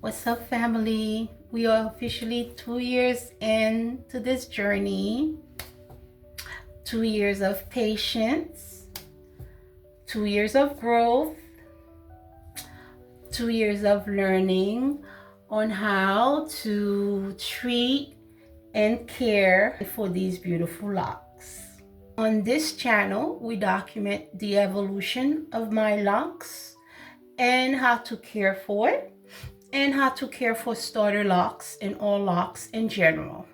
What's up, family? We are officially 2 years into this journey. 2 years of patience, 2 years of growth, 2 years of learning on how to treat and care for these beautiful locks. On this channel, we document the evolution of my locks and how to care for it, and how to care for starter locks and all locks in general.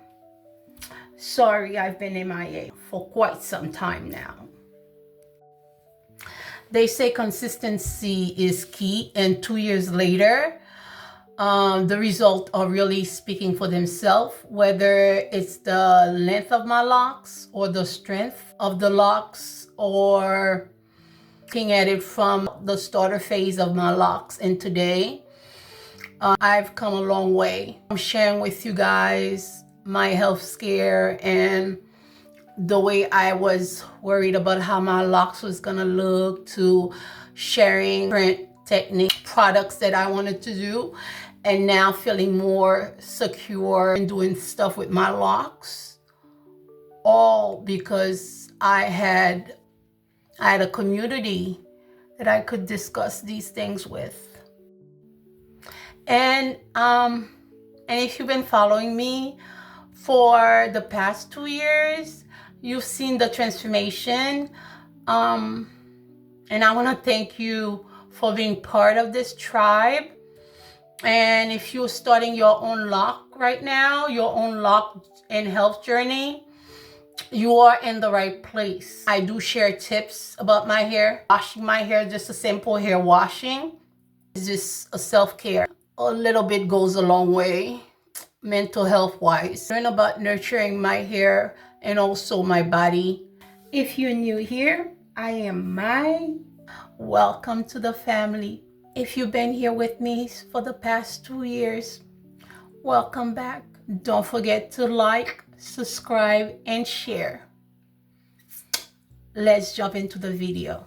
Sorry, I've been MIA for quite some time now. They say consistency is key, and 2 years later, the results are really speaking for themselves, whether it's the length of my locks or the strength of the locks, or looking at it from the starter phase of my locks. And today, I've come a long way. I'm sharing with you guys my health scare and the way I was worried about how my locks was gonna look, to sharing different techniques, products that I wanted to do, and now feeling more secure and doing stuff with my locks, all because I had a community that I could discuss these things with. And if you've been following me for the past 2 years, you've seen the transformation. And I want to thank you for being part of this tribe. And if you're starting your own lock right now, your own lock and health journey, you are in the right place. I do share tips about my hair. Washing my hair, just a simple hair washing, is just a self-care. A little bit goes a long way, mental health wise. Learn about nurturing my hair and also my body. If you're new here, I am Mai. Welcome to the family. If you've been here with me for the past 2 years, welcome back. Don't forget to like, subscribe, and share. Let's jump into the video.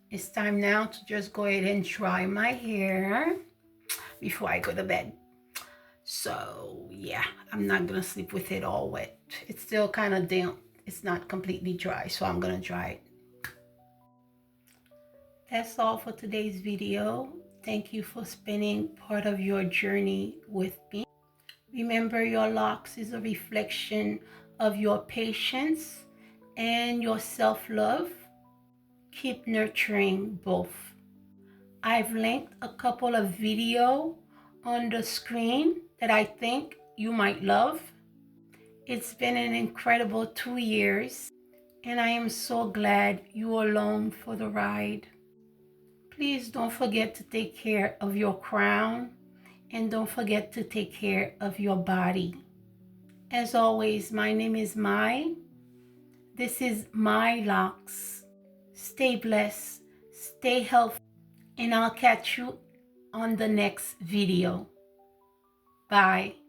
It's time now to just go ahead and dry my hair before I go to bed. So yeah, I'm not gonna sleep with it all wet. It's still kind of damp. It's not completely dry, so I'm gonna dry it. That's all for today's video. Thank you for spending part of your journey with me. Remember, your locks is a reflection of your patience and your self-love. Keep nurturing both. I've linked a couple of videos on the screen that I think you might love. It's been an incredible 2 years, and I am so glad you are along for the ride. Please don't forget to take care of your crown, and don't forget to take care of your body. As always, my name is Mai. This is My Locks. Stay blessed, stay healthy, and I'll catch you on the next video. Bye.